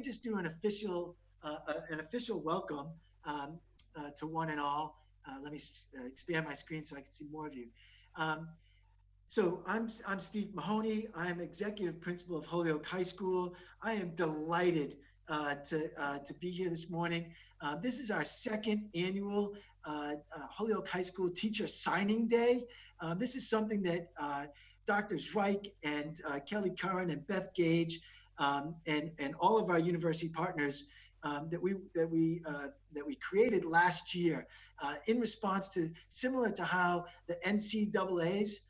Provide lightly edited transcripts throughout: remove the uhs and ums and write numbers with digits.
me just do an official welcome to one and all. Let me expand my screen so I can see more of you. So I'm Steve Mahoney. I'm executive principal of Holyoke High School. I am delighted to be here this morning. This is our second annual Holyoke High School Teacher Signing Day. This is something that Dr. Zrike and Kelly Curran and Beth Gage and all of our university partners that we created last year in response to, similar to how the NCAA's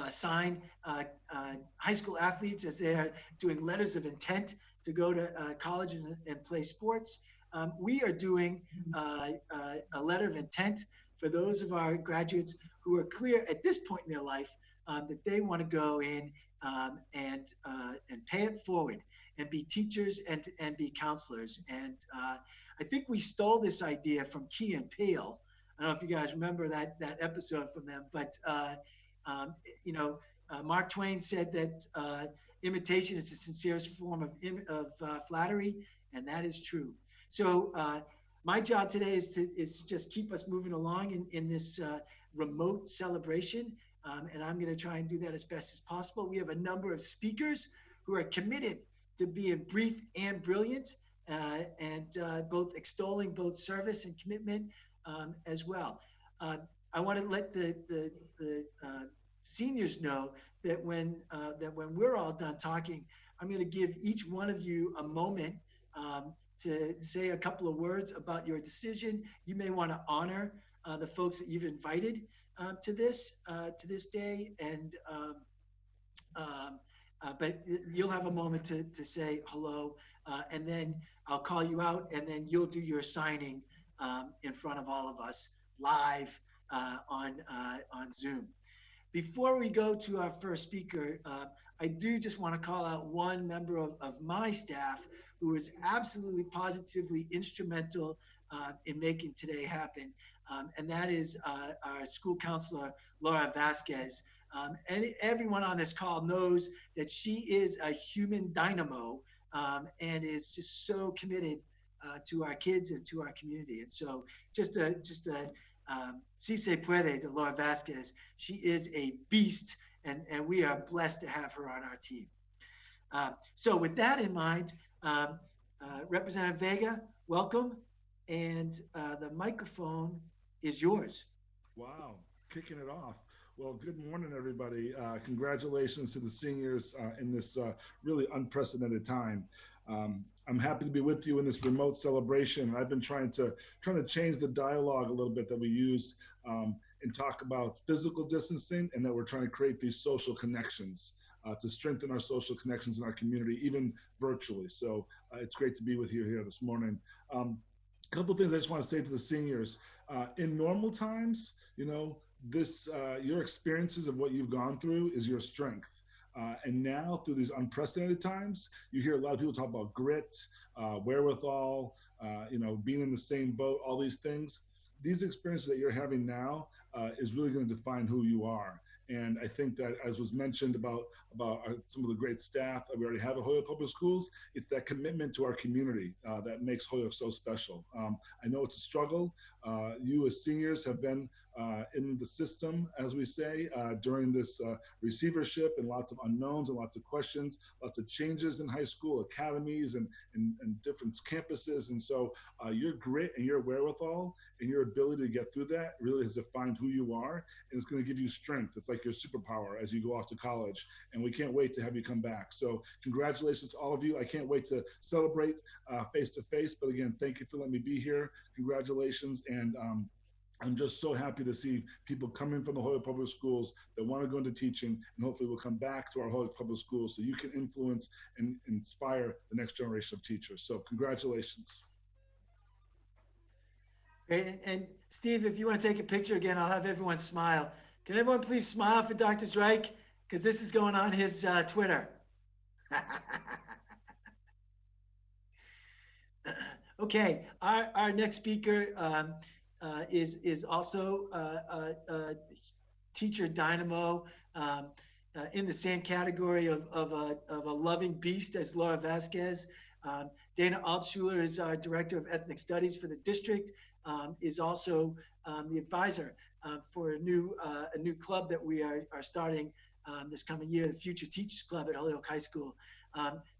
sign high school athletes as they are doing letters of intent to go to colleges and play sports. We are doing a letter of intent for those of our graduates who are clear at this point in their life that they want to go in and pay it forward and be teachers and be counselors. And I think we stole this idea from Key and Peele. I don't know if you guys remember that episode from them, but Mark Twain said that imitation is the sincerest form of flattery, and that is true. So my job today is to just keep us moving along in this remote celebration, and I'm going to try and do that as best as possible. We have a number of speakers who are committed to being brief and brilliant, and both extolling both service and commitment as well. I want to let the seniors know that when we're all done talking, I'm going to give each one of you a moment to say a couple of words about your decision. You may want to honor the folks that you've invited to this day, and but you'll have a moment to say hello, and then I'll call you out, and then you'll do your signing in front of all of us live on Zoom. Before we go to our first speaker, I do just want to call out one member of my staff who was absolutely positively instrumental in making today happen, and that is our school counselor, Laura Vasquez. And everyone on this call knows that she is a human dynamo and is just so committed to our kids and to our community. And so just a si se puede to Laura Vasquez. She is a beast, and we are blessed to have her on our team. So with that in mind, Representative Vega, welcome, and the microphone is yours. Wow, kicking it off. Well, good morning, everybody. Congratulations to the seniors in this really unprecedented time. I'm happy to be with you in this remote celebration. I've been trying to change the dialogue a little bit that we use and talk about physical distancing, and that we're trying to create these social connections to strengthen our social connections in our community, even virtually. So it's great to be with you here this morning. A couple of things I just want to say to the seniors. In normal times, this your experiences of what you've gone through is your strength. And now through these unprecedented times, you hear a lot of people talk about grit, wherewithal, being in the same boat, all these things. These experiences that you're having now is really going to define who you are. And I think that, as was mentioned about some of the great staff that we already have at Holyoke Public Schools, it's that commitment to our community that makes Holyoke so special. I know it's a struggle. You as seniors have been in the system, as we say, during this receivership, and lots of unknowns and lots of questions, lots of changes in high school academies and different campuses. And so your grit and your wherewithal and your ability to get through that really has defined who you are, and it's going to give you strength. It's like your superpower as you go off to college, and we can't wait to have you come back. So congratulations to all of you. I can't wait to celebrate face to face, but again, thank you for letting me be here. Congratulations. And I'm just so happy to see people coming from the Holyoke Public Schools that want to go into teaching, and hopefully will come back to our Holyoke Public Schools so you can influence and inspire the next generation of teachers. So congratulations. Great. And Steve, if you want to take a picture again, I'll have everyone smile. Can everyone please smile for Dr. Zrike? Because this is going on his Twitter. Okay, our next speaker is also a teacher dynamo. in the same category of a loving beast as Laura Vasquez. Dana Althsuler is our Director of Ethnic Studies for the district, is also the advisor for a new club that we are starting this coming year, the Future Teachers Club at Holyoke High School.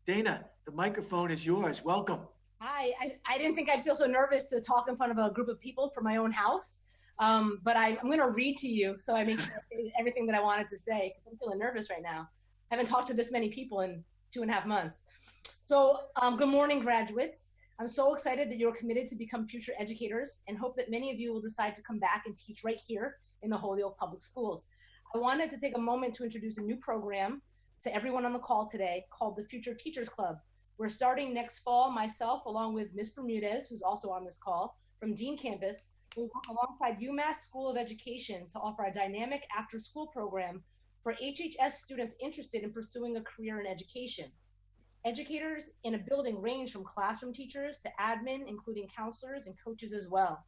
Dana, the microphone is yours. Welcome. Hi, I didn't think I'd feel so nervous to talk in front of a group of people from my own house, but I'm going to read to you so I make sure I say everything that I wanted to say because I'm feeling nervous right now. I haven't talked to this many people in 2.5 months. So good morning, graduates. I'm so excited that you're committed to become future educators and hope that many of you will decide to come back and teach right here in the Holyoke Public Schools. I wanted to take a moment to introduce a new program to everyone on the call today called the Future Teachers Club. We're starting next fall, myself, along with Ms. Bermudez, who's also on this call, from Dean Campus, will work alongside UMass School of Education to offer a dynamic after-school program for HHS students interested in pursuing a career in education. Educators in a building range from classroom teachers to admin, including counselors and coaches as well.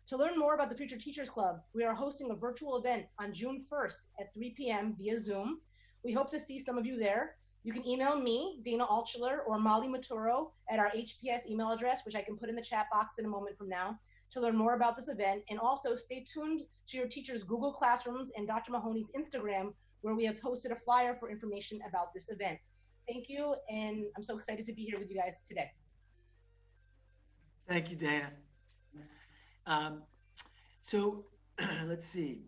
To learn more about the Future Teachers Club, we are hosting a virtual event on June 1st at 3 p.m. via Zoom. We hope to see some of you there. You can email me, Dana Althsuler, or Molly Maturo at our HPS email address, which I can put in the chat box in a moment from now, to learn more about this event. And also stay tuned to your teacher's Google Classrooms and Dr. Mahoney's Instagram, where we have posted a flyer for information about this event. Thank you, and I'm so excited to be here with you guys today. Thank you, Dana. So let's see.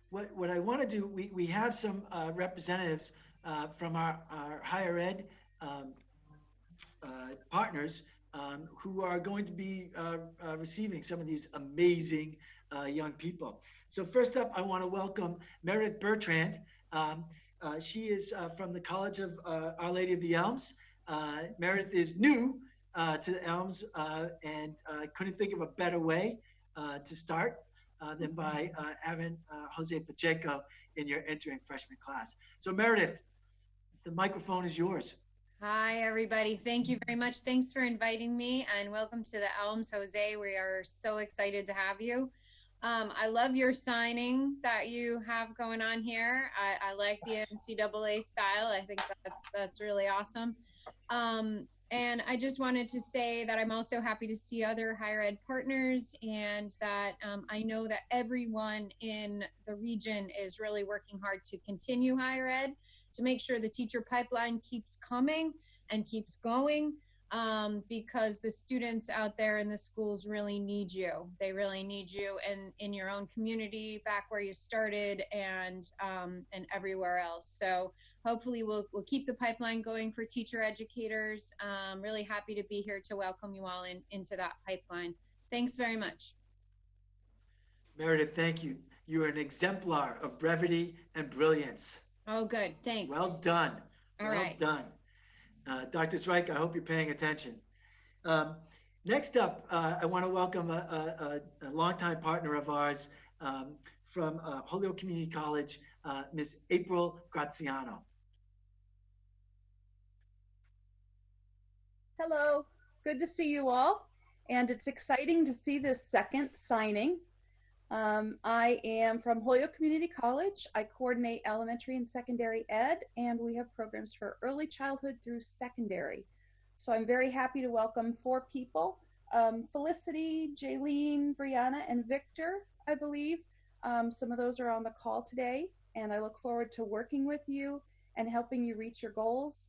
What I want to do, we have some representatives from our higher ed partners who are going to be receiving some of these amazing young people. So first up, I want to welcome Meredith Bertrand. She is from the College of Our Lady of the Elms. Meredith is new to the Elms and couldn't think of a better way to start than by having Jose Pacheco in your entering freshman class. So Meredith, the microphone is yours. Hi, everybody. Thank you very much. Thanks for inviting me and welcome to the Elms, Jose. We are so excited to have you. I love your signing that you have going on here. I like the NCAA style. I think that's really awesome. And I just wanted to say that I'm also happy to see other higher ed partners and that I know that everyone in the region is really working hard to continue higher ed, to make sure the teacher pipeline keeps coming and keeps going. Because the students out there in the schools really need you. They really need you in your own community, back where you started, and everywhere else. So hopefully we'll keep the pipeline going for teacher educators. Really happy to be here to welcome you all into that pipeline. Thanks very much. Meredith, thank you. You are an exemplar of brevity and brilliance. Oh, good. Thanks. Well done. All well right. done. Dr. Zrike, I hope you're paying attention. Next up, I want to welcome a longtime partner of ours from Holyoke Community College, Ms. April Graziano. Hello, good to see you all. And it's exciting to see this second signing. I am from Holyoke Community College. I coordinate elementary and secondary ed, and we have programs for early childhood through secondary. So I'm very happy to welcome 4 people, Felicity, Jeyleen, Brianna, and Victor, I believe. Some of those are on the call today, and I look forward to working with you and helping you reach your goals.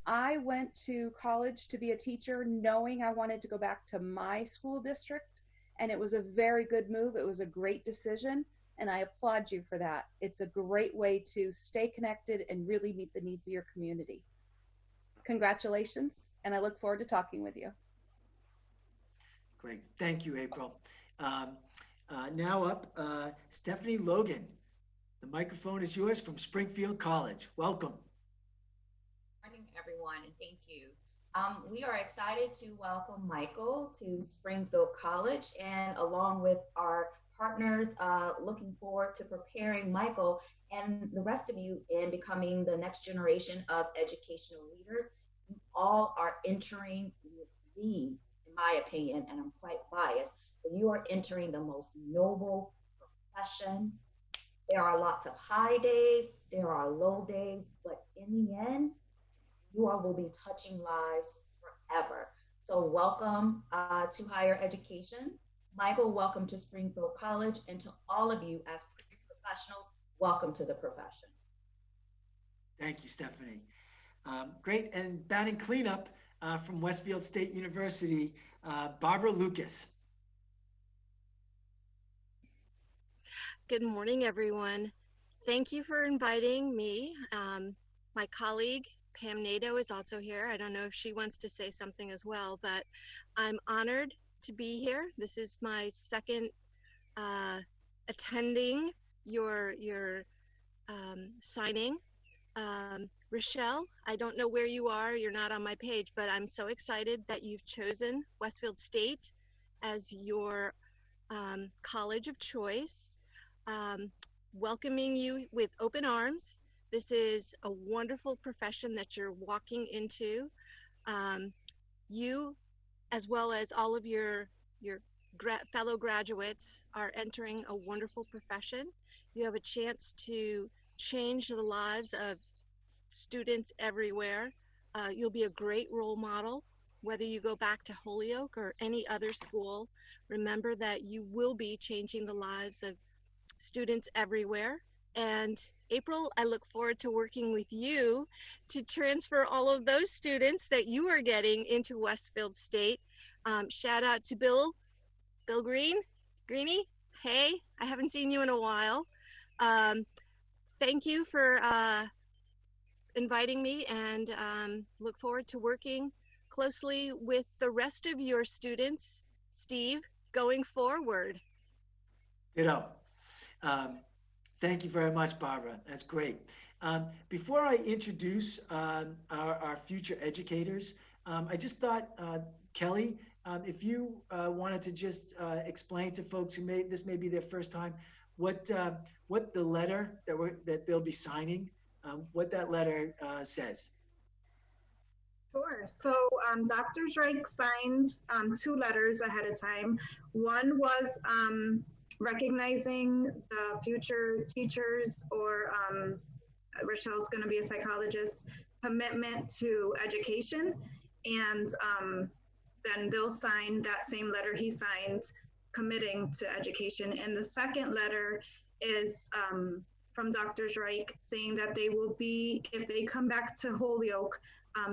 I went to college to be a teacher knowing I wanted to go back to my school district. And it was a very good move. It was a great decision, and I applaud you for that. It's a great way to stay connected and really meet the needs of your community. Congratulations, and I look forward to talking with you. Great. Thank you, April. Now up, Stephanie Logan. The microphone is yours from Springfield College. Welcome. Good morning, everyone, and thank you. We are excited to welcome Michael to Springfield College, and along with our partners, looking forward to preparing Michael and the rest of you in becoming the next generation of educational leaders. You all are entering in my opinion, and I'm quite biased, but you are entering the most noble profession There are lots of high days, there are low days, but in the end, you all will be touching lives forever. So welcome to higher education. Michael, welcome to Springfield College, and to all of you as professionals, welcome to the profession. Thank you, Stephanie. Great, and batting cleanup from Westfield State University, Barbara Lucas. Good morning, everyone. Thank you for inviting me. My colleague, Pam Nadeau, is also here. I don't know if she wants to say something as well, but I'm honored to be here. This is my second attending your signing. Rashel, I don't know where you are. You're not on my page, but I'm so excited that you've chosen Westfield State as your college of choice. Welcoming you with open arms. This is a wonderful profession that you're walking into. You, as well as all of your fellow graduates, are entering a wonderful profession. You have a chance to change the lives of students everywhere. You'll be a great role model, whether you go back to Holyoke or any other school. Remember that you will be changing the lives of students everywhere. And April, I look forward to working with you to transfer all of those students that you are getting into Westfield State. Shout out to Bill Greeny. Hey, I haven't seen you in a while. Thank you for inviting me, and look forward to working closely with the rest of your students, Steve, going forward. Thank you very much, Barbara. That's great. Before I introduce our future educators, I just thought, Kelly, if you wanted to just explain to folks who this may be their first time, what the letter that they'll be signing, what that letter says. Sure. So Dr. Zrike signed 2 letters ahead of time. One was recognizing the future teachers, or Rachel's going to be a psychologist, commitment to education. And then they'll sign that same letter he signed, committing to education. And the second letter is from Dr. Zrike, saying that they will be, if they come back to Holyoke,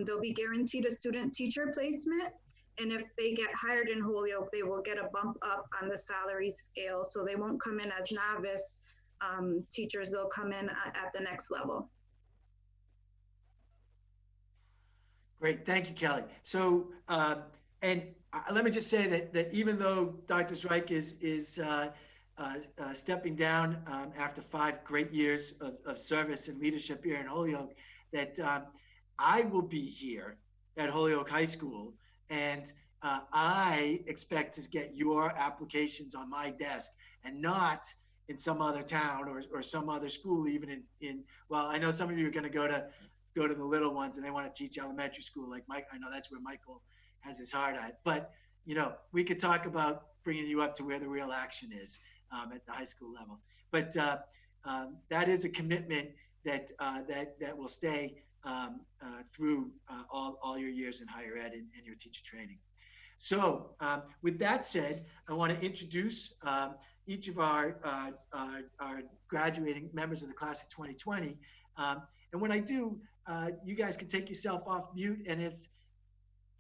they'll be guaranteed a student teacher placement. And if they get hired in Holyoke, they will get a bump up on the salary scale. So they won't come in as novice teachers, they'll come in at the next level. Great, thank you, Kelly. So, and let me just say that even though Dr. Zrike is stepping down after 5 great years of service and leadership here in Holyoke, that I will be here at Holyoke High School, and I expect to get your applications on my desk and not in some other town or some other school, even in well, I know some of you are going to go to the little ones and they want to teach elementary school, like Mike. I know that's where Michael has his heart at, but you know, we could talk about bringing you up to where the real action is at the high school level. But that is a commitment that will stay through all your years in higher ed and your teacher training. So with that said, I want to introduce each of our graduating members of the class of 2020. And when I do, you guys can take yourself off mute, and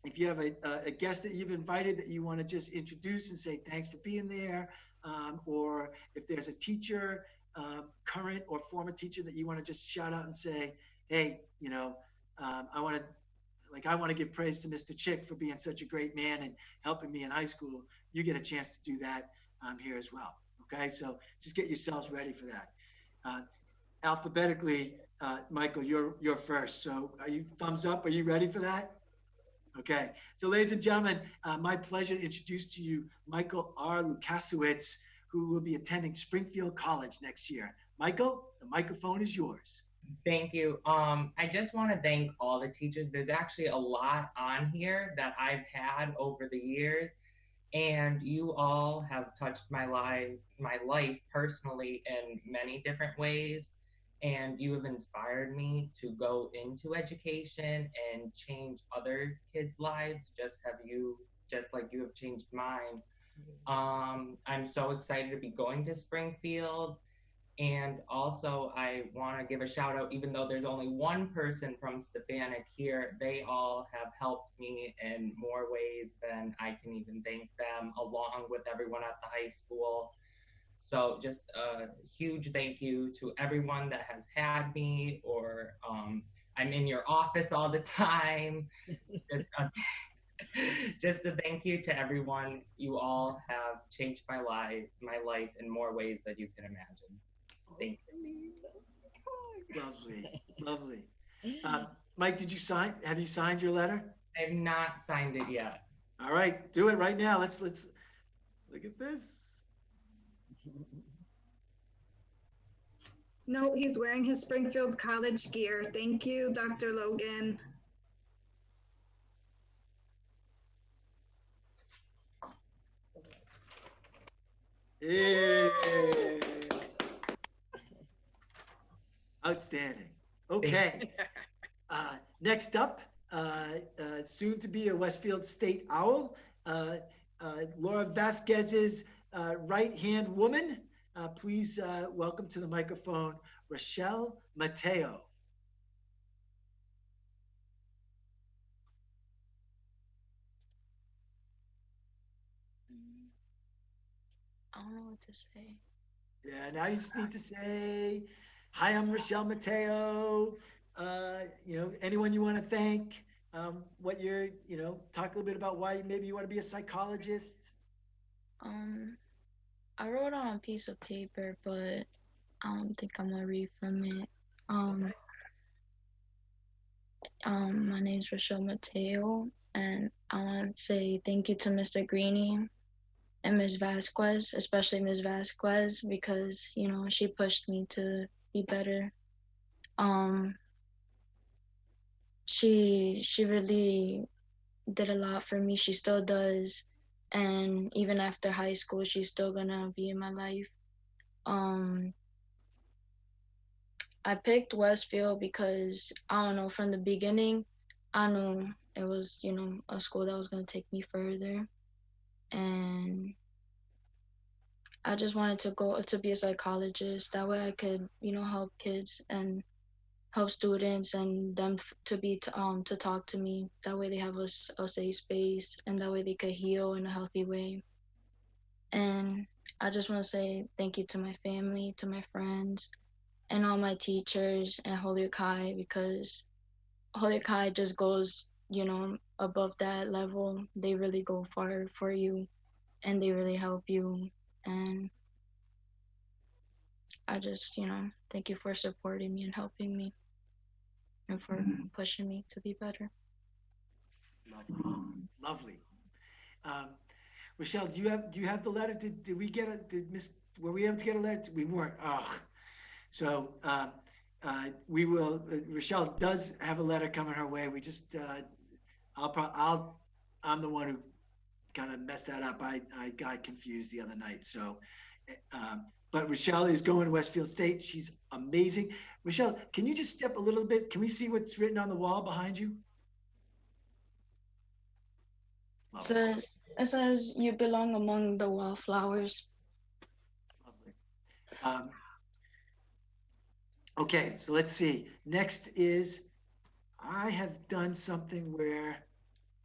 if you have a guest that you've invited that you want to just introduce and say thanks for being there, or if there's a teacher, current or former teacher, that you want to just shout out and say, hey, you know, I want to give praise to Mr. Chick for being such a great man and helping me in high school. You get a chance to do that here as well. Okay, so just get yourselves ready for that. Alphabetically, Michael, you're first. So are you thumbs up? Are you ready for that? Okay, so ladies and gentlemen, my pleasure to introduce to you Michael R. Lukasiewicz, who will be attending Springfield College next year. Michael, the microphone is yours. Thank you. I just want to thank all the teachers. There's actually a lot on here that I've had over the years, And you all have touched my life personally in many different ways. And you have inspired me to go into education and change other kids' lives, just like you have changed mine. I'm so excited to be going to Springfield. And also, I want to give a shout out, even though there's only one person from Stefanik here, they all have helped me in more ways than I can even thank them, along with everyone at the high school. So just a huge thank you to everyone that has had me, or I'm in your office all the time. Just a thank you to everyone. You all have changed my life in more ways than you can imagine. Thank you. Lovely. Mike, have you signed your letter? I have not signed it yet. All right, do it right now. Let's look at this. No, he's wearing his Springfield College gear. Thank you, Dr. Logan. Hey. Outstanding. Okay. Next up, soon to be a Westfield State Owl, Laura Vasquez's right-hand woman. Please welcome to the microphone, Rashel Mateo. I don't know what to say. Yeah, now you just need to say, hi, I'm Rashel Mateo. Anyone you want to thank, what you're, talk a little bit about why maybe you want to be a psychologist. I wrote on a piece of paper, but I don't think I'm gonna read from it. My name's Rashel Mateo, and I want to say thank you to Mr. Greeny and Ms. Vasquez, especially Ms. Vasquez, because, she pushed me to be better. She really did a lot for me. She still does. And even after high school, she's still gonna be in my life. I picked Westfield because, I don't know, from the beginning, I knew it was, a school that was gonna take me further. And I just wanted to go to be a psychologist. That way I could, help kids and help students and them to talk to me. That way they have a safe space, and that way they could heal in a healthy way. And I just want to say thank you to my family, to my friends, and all my teachers and Holyoke High, because Holyoke High just goes, above that level. They really go far for you, and they really help you. And I just, thank you for supporting me and helping me, and for pushing me to be better. Lovely. Rochelle, do you have the letter? Did we get were we able to get a letter? We weren't. So we will. Rochelle does have a letter coming her way. We just I'm the one who kind of messed that up. I got confused the other night. So, but Rochelle is going to Westfield State. She's amazing. Rochelle, can you just step a little bit? Can we see what's written on the wall behind you? It says you belong among the wallflowers. Lovely. Okay, so let's see. Next is, I have done something where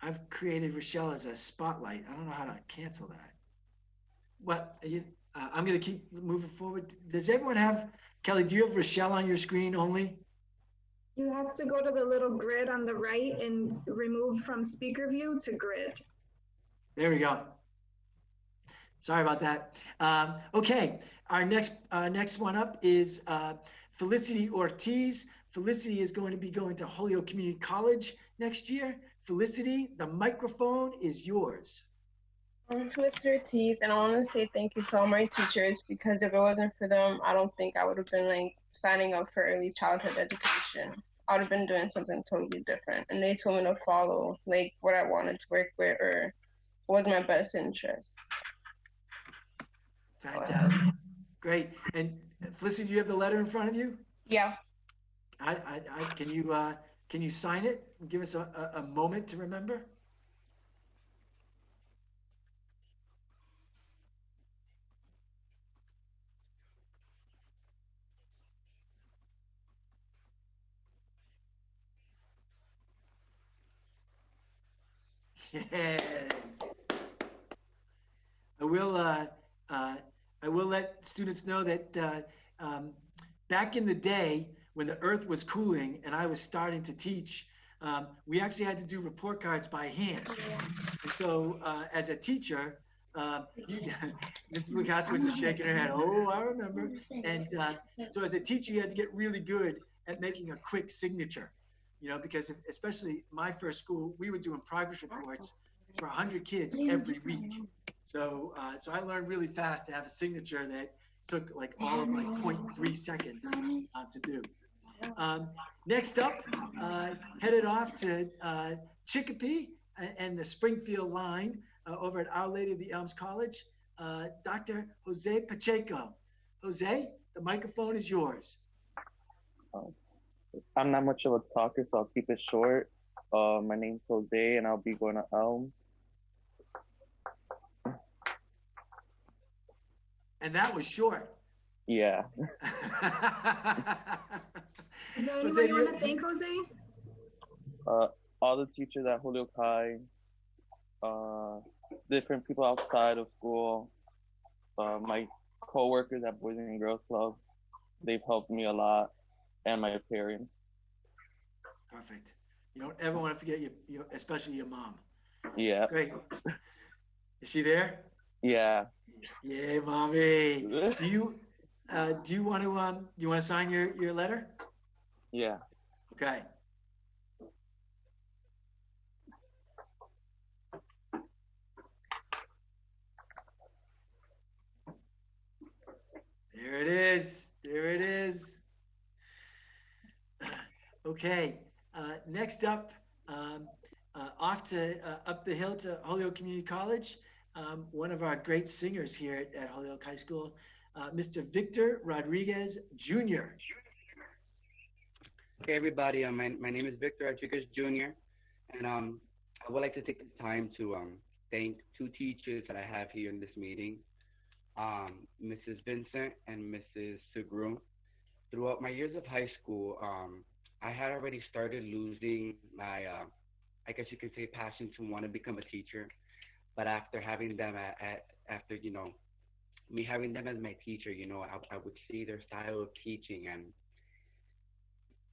I've created Rochelle as a spotlight. I don't know how to cancel that. What? I'm going to keep moving forward. Does everyone have, Kelly, do you have Rochelle on your screen only? You have to go to the little grid on the right and remove from speaker view to grid. There we go. Sorry about that. Okay, our next one up is Felicity Ortiz. Felicity is going to be going to Holyoke Community College next year. Felicity, the microphone is yours. I'm Felicity Ortiz, and I want to say thank you to all my teachers, because if it wasn't for them, I don't think I would have been signing up for early childhood education. I would have been doing something totally different, and they told me to follow what I wanted to work with or was my best interest. Fantastic. Great. And Felicity, do you have the letter in front of you? Yeah. Can you sign it and give us a moment to remember? Yes. I will let students know that back in the day when the earth was cooling and I was starting to teach, we actually had to do report cards by hand. And so as a teacher, Mrs. Lukasiewicz is shaking her head. Oh, I remember. And so as a teacher, you had to get really good at making a quick signature, because especially my first school, we were doing progress reports for 100 kids every week. So I learned really fast to have a signature that took all of 0.3 seconds to do. Next up, headed off to Chicopee and the Springfield line over at Our Lady of the Elms College, Dr. Jose Pacheco. Jose, the microphone is yours. I'm not much of a talker, so I'll keep it short. My name's Jose, and I'll be going to Elms. And that was short. Yeah. Is there anybody you want to thank, Jose? All the teachers at Holyoke High, different people outside of school, my co-workers at Boys and Girls Club. They've helped me a lot, and my parents. Perfect. You don't ever want to forget your especially your mom. Yeah. Great. Is she there? Yeah. Yay, mommy. Do you want to sign your letter? Yeah. Okay. There it is. There it is. Okay. Next up, off to up the hill to Holyoke Community College. One of our great singers here at Holyoke High School, Mr. Victor Rodriguez Jr. Hey everybody, my name is Victor Rodriguez Jr. and I would like to take the time to thank two teachers that I have here in this meeting, Mrs. Vincent and Mrs. Segru. Throughout my years of high school, I had already started losing my, I guess you could say, passion to want to become a teacher. But after having them after me having them as my teacher, I would see their style of teaching and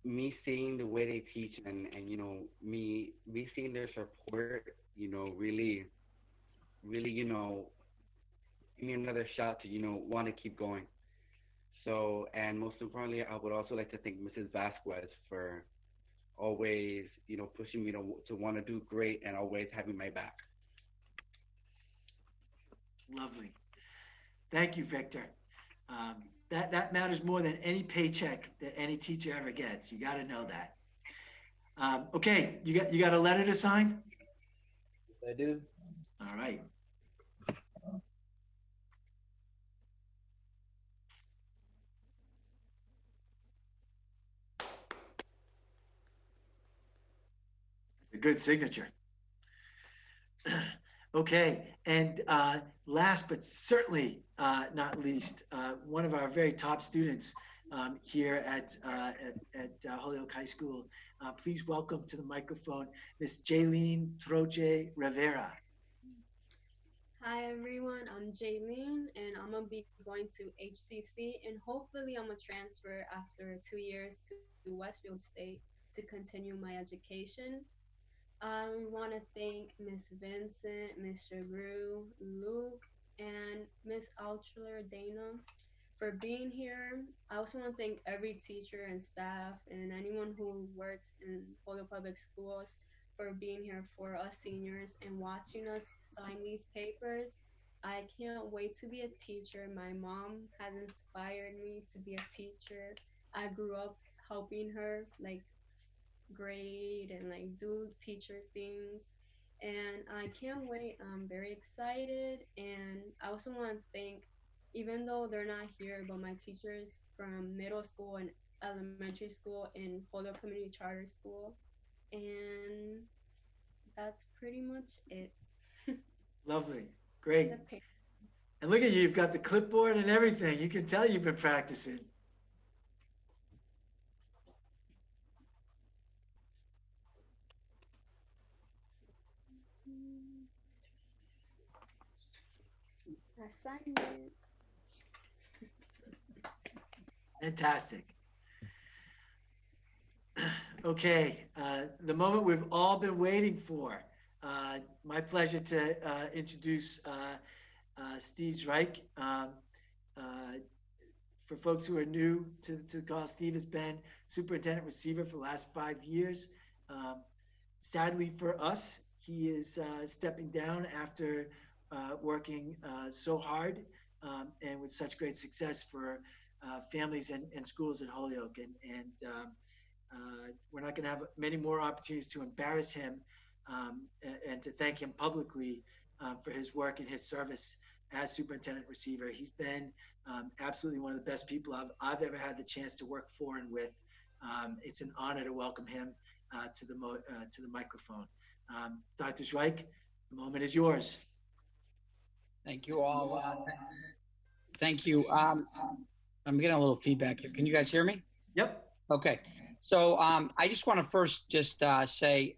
me seeing the way they teach and me seeing their support, really, give me another shot to, want to keep going. So, and most importantly, I would also like to thank Mrs. Vasquez for always, pushing me to want to do great and always having my back. Lovely. Thank you, Victor. That matters more than any paycheck that any teacher ever gets. You got to know that. Okay, you got a letter to sign? I do. All right. It's a good signature. Okay, and last but certainly not least, one of our very top students here at Holyoke High School. Please welcome to the microphone, Miss Jeyleen Troche-Rivera. Hi everyone, I'm Jeyleen and I'm gonna be going to HCC and hopefully I'm gonna transfer after 2 years to Westfield State to continue my education. I want to thank Miss Vincent, Mr. Grew, Luke, and Miss Althsuler Dana for being here. I also want to thank every teacher and staff and anyone who works in Holyoke Public Schools for being here for us seniors and watching us sign these papers. I can't wait to be a teacher. My mom has inspired me to be a teacher. I grew up helping her grade and do teacher things, and I can't wait. I'm very excited, and I also want to thank, even though they're not here, but my teachers from middle school and elementary school in Holyoke Community Charter School, and that's pretty much it. Lovely. Great. And look at you, you've got the clipboard and everything. You can tell you've been practicing. Assignment. Fantastic. Okay, the moment we've all been waiting for. My pleasure to introduce Steve Zrike. For folks who are new to the call, Steve has been superintendent receiver for the last 5 years. Sadly for us, he is stepping down after working so hard and with such great success for families and schools in Holyoke. And we're not going to have many more opportunities to embarrass him and to thank him publicly for his work and his service as superintendent receiver. He's been absolutely one of the best people I've ever had the chance to work for and with. It's an honor to welcome him to the microphone. Dr. Zrike, the moment is yours. Thank you all. Thank you. I'm getting a little feedback here. Can you guys hear me? Yep. Okay. So I just want to first just say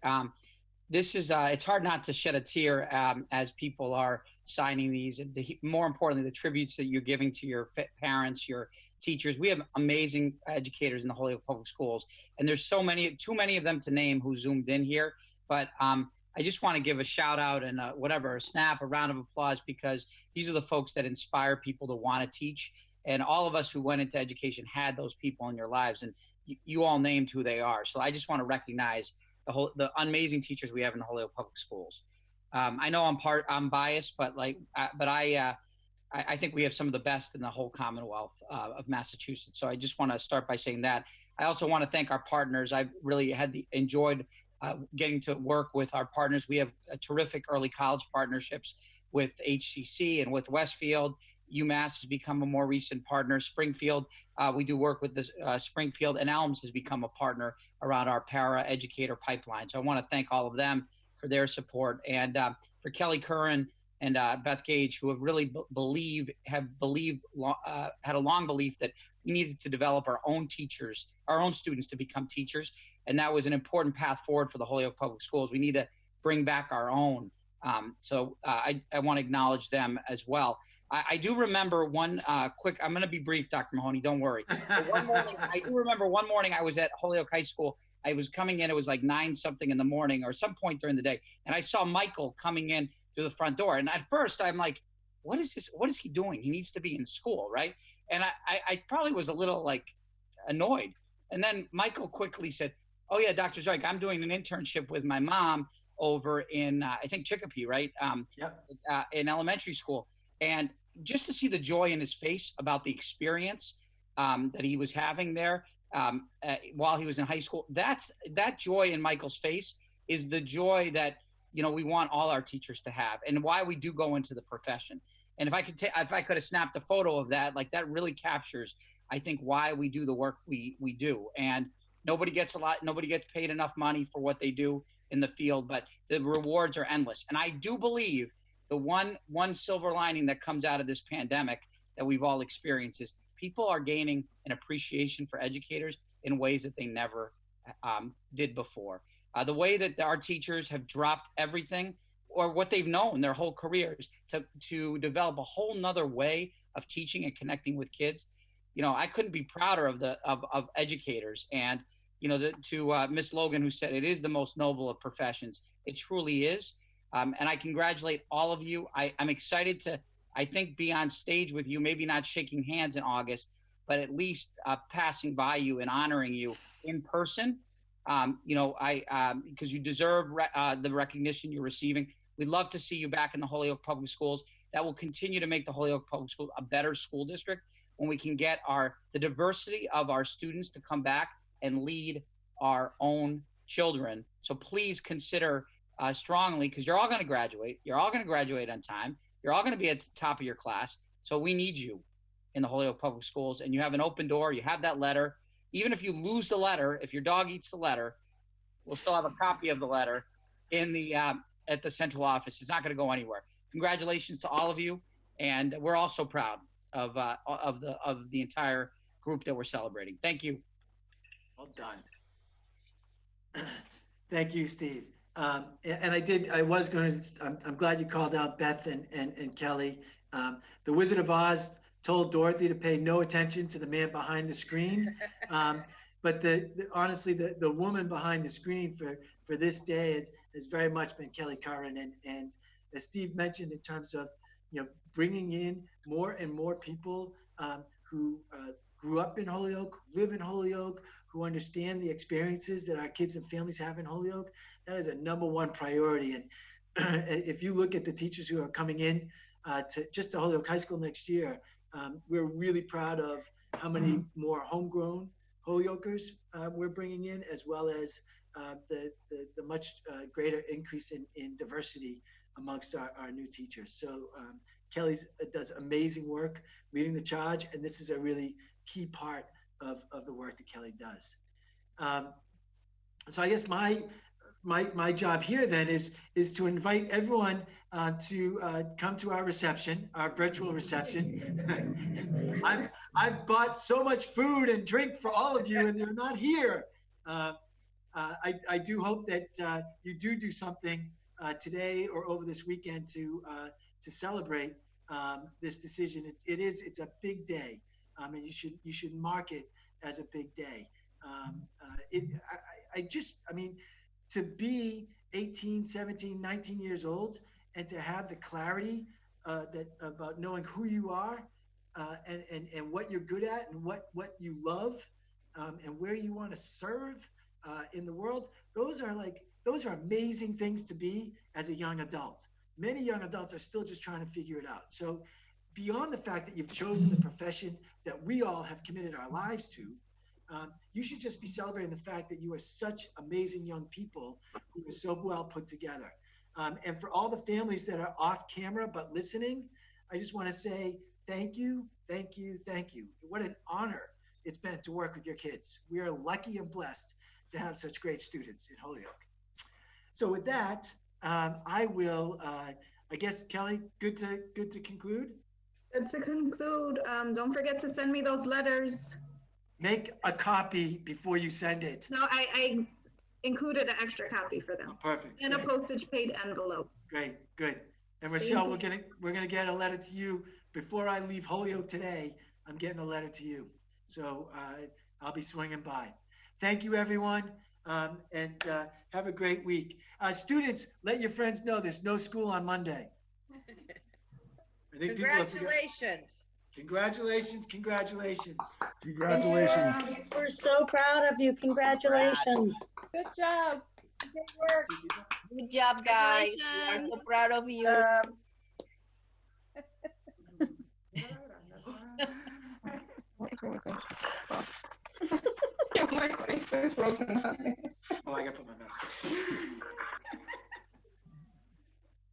this is it's hard not to shed a tear as people are signing these. And more importantly, the tributes that you're giving to your parents, your teachers. We have amazing educators in the Holyoke Public Schools, and there's too many of them to name who zoomed in here. But I just want to give a shout out and a snap, a round of applause, because these are the folks that inspire people to want to teach. And all of us who went into education had those people in your lives, and you all named who they are. So I just want to recognize the amazing teachers we have in the Holyoke Public Schools. I know I'm biased, but I think we have some of the best in the whole Commonwealth of Massachusetts. So I just want to start by saying that. I also want to thank our partners. I've really enjoyed getting to work with our partners. We have terrific early college partnerships with HCC and with Westfield. UMass has become a more recent partner. Springfield, we do work with Springfield, and Elms has become a partner around our para-educator pipeline. So I want to thank all of them for their support. And for Kelly Curran and Beth Gage, who have really had a long belief that we needed to develop our own teachers, our own students to become teachers. And that was an important path forward for the Holyoke Public Schools. We need to bring back our own. So I want to acknowledge them as well. I do remember one quick, I'm going to be brief, Dr. Mahoney, don't worry. I do remember one morning I was at Holyoke High School. I was coming in, it was like 9-something in the morning or some point during the day. And I saw Michael coming in through the front door. And at first I'm like, what is this? What is he doing? He needs to be in school, right? And I probably was a little annoyed. And then Michael quickly said, oh yeah, Dr. Zrike, I'm doing an internship with my mom over in, I think Chicopee, right? In elementary school. And just to see the joy in his face about the experience that he was having there while he was in high school, that joy in Michael's face is the joy that, we want all our teachers to have, and why we do go into the profession. And if I could have snapped a photo of that, that really captures, I think, why we do the work we do. And nobody gets paid enough money for what they do in the field, but the rewards are endless. And I do believe the one silver lining that comes out of this pandemic that we've all experienced is people are gaining an appreciation for educators in ways that they never did before. The way that our teachers have dropped everything or what they've known their whole careers to develop a whole nother way of teaching and connecting with kids. I couldn't be prouder of educators. And, to Miss Logan, who said it is the most noble of professions. It truly is. And I congratulate all of you. I'm excited to, I think, be on stage with you, maybe not shaking hands in August, but at least passing by you and honoring you in person. Because you deserve the recognition you're receiving. We'd love to see you back in the Holyoke Public Schools. That will continue to make the Holyoke Public Schools a better school district when we can get the diversity of our students to come back and lead our own children. So please consider strongly, because you're all going to graduate. You're all going to graduate on time. You're all going to be at the top of your class. So we need you in the Holyoke Public Schools. And you have an open door. You have that letter. Even if you lose the letter, if your dog eats the letter, we'll still have a copy of the letter in the at the central office. It's not going to go anywhere. Congratulations to all of you, and we're all so proud of the entire group that we're celebrating. Thank you. Well done. Thank you, Steve. And I'm glad you called out Beth and Kelly. The Wizard of Oz told Dorothy to pay no attention to the man behind the screen. But honestly, the woman behind the screen for this day has very much been Kelly Curran. And as Steve mentioned, in terms of, bringing in more and more people who grew up in Holyoke, live in Holyoke, who understand the experiences that our kids and families have in Holyoke, that is a #1 priority. And if you look at the teachers who are coming in to Holyoke High School next year, we're really proud of how many more homegrown Holyokers we're bringing in, as well as the much greater increase in diversity amongst our new teachers. So Kelly does amazing work leading the charge, and this is a really key part of the work that Kelly does. So I guess my job here then is to invite everyone to come to our reception, our virtual reception. I've bought so much food and drink for all of you, and they're not here. I do hope that you do something today or over this weekend to celebrate this decision. It's a big day, and you should mark it as a big day. To be 18, 17, 19 years old and to have the clarity about knowing who you are and what you're good at and what you love and where you want to serve in the world, those are amazing things to be as a young adult. Many young adults are still just trying to figure it out. So beyond the fact that you've chosen the profession that we all have committed our lives to, you should just be celebrating the fact that you are such amazing young people who are so well put together. And for all the families that are off camera but listening, I just want to say thank you, thank you, thank you. What an honor it's been to work with your kids. We are lucky and blessed to have such great students in Holyoke. So with that, I will, I guess, Kelly, good to conclude? Good to conclude. Don't forget to send me those letters. Make a copy before you send it. No, I included an extra copy for them. Oh, perfect. And great. A postage paid envelope. Great, good. And Rashel, we're gonna get a letter to you before I leave Holyoke today. I'm getting a letter to you, so I'll be swinging by. Thank you, everyone, and have a great week. Students, let your friends know there's no school on Monday. I think Congratulations. Congratulations, congratulations. Congratulations. We're so proud of you. Congratulations. Good job. Good work. Good job, guys. We are so proud of you. Oh, I gotta put my mask on.